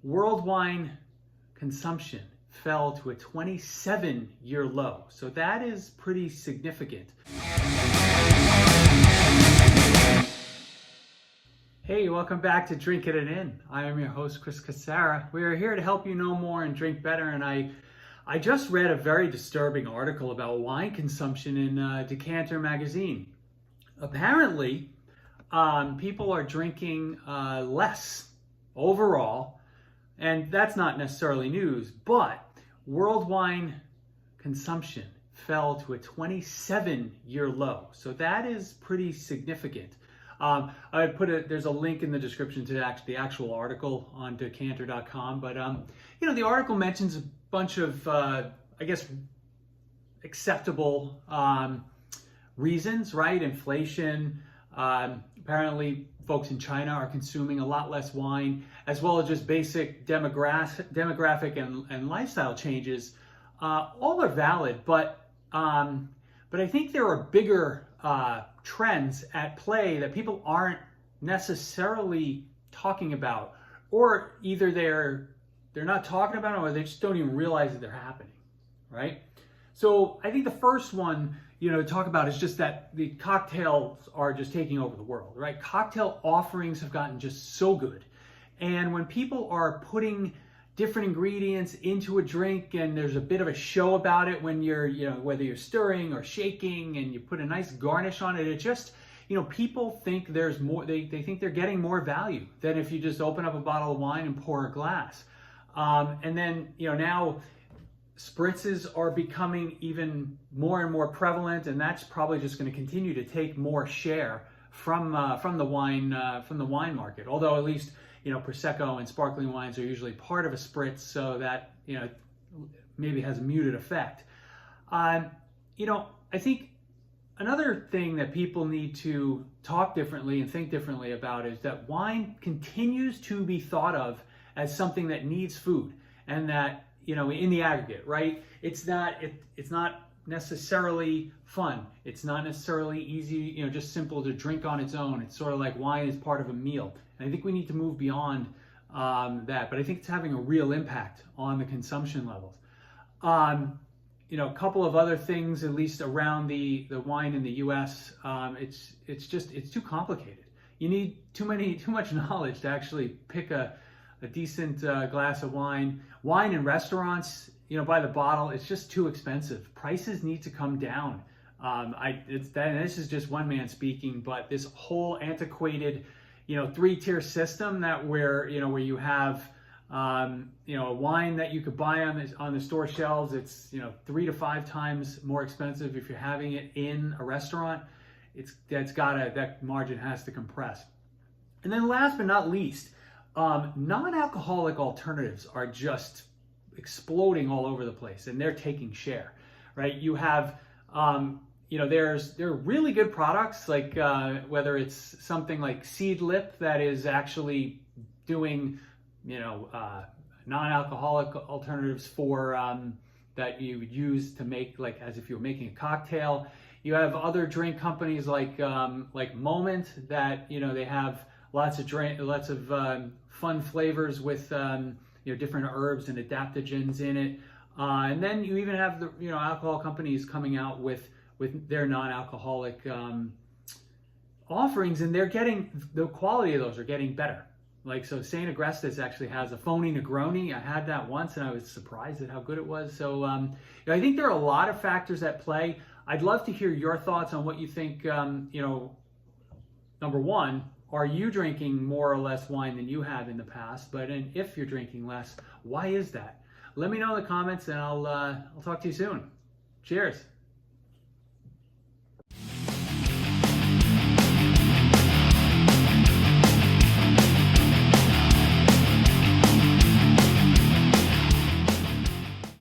world wine consumption fell to a 27-year low. So that is pretty significant. Hey, welcome back to Drink It In. I am your host, Chris Cassara. We are here to help you know more and drink better. And I just read a very disturbing article about wine consumption in Decanter magazine. Apparently, people are drinking less overall, and that's not necessarily news, but world wine consumption fell to a 27-year low. So that is pretty significant. There's a link in the description to the actual article on decanter.com, but the article mentions a bunch of, acceptable reasons, right? Inflation. Apparently, folks in China are consuming a lot less wine, as well as just basic demographic and lifestyle changes. All are valid, but I think there are bigger trends at play that people aren't necessarily talking about, or either they're not talking about it, or they just don't even realize that they're happening, right? So I think the first one, to talk about is just that the cocktails are just taking over the world, right? Cocktail offerings have gotten just so good. And when people are putting different ingredients into a drink and there's a bit of a show about it when you're, whether you're stirring or shaking and you put a nice garnish on it, it just, people think there's more, they think they're getting more value than if you just open up a bottle of wine and pour a glass. And then, now spritzes are becoming even more and more prevalent, and that's probably just going to continue to take more share from the wine market. Although at least Prosecco and sparkling wines are usually part of a spritz, so that maybe has a muted effect. I think another thing that people need to talk differently and think differently about is that wine continues to be thought of as something that needs food, and that in the aggregate, right? It's not necessarily fun. It's not necessarily easy, just simple to drink on its own. It's sort of like wine is part of a meal. And I think we need to move beyond that, but I think it's having a real impact on the consumption levels. A couple of other things, at least around the wine in the US, it's too complicated. You need too much knowledge to actually pick a decent glass of wine. Wine in restaurants, by the bottle, it's just too expensive. Prices need to come down. This is just one man speaking, but this whole antiquated, 3-tier system where you have, a wine that you could buy on the store shelves, it's 3 to 5 times more expensive if you're having it in a restaurant. That margin has to compress. And then last but not least, non-alcoholic alternatives are just exploding all over the place, and they're taking share, right? You have, there are really good products, like whether it's something like Seedlip that is actually doing, non-alcoholic alternatives for that you would use to make, like as if you were making a cocktail. You have other drink companies like Moment that they have lots of fun flavors with different herbs and adaptogens in it, and then you even have the alcohol companies coming out with their non-alcoholic offerings, and the quality of those are getting better. Like, so St. Agrestis actually has a phony Negroni. I had that once and I was surprised at how good it was. So I think there are a lot of factors at play. I'd love to hear your thoughts on what you think. Number one, are you drinking more or less wine than you have in the past? And if you're drinking less, why is that? Let me know in the comments, and I'll talk to you soon. Cheers.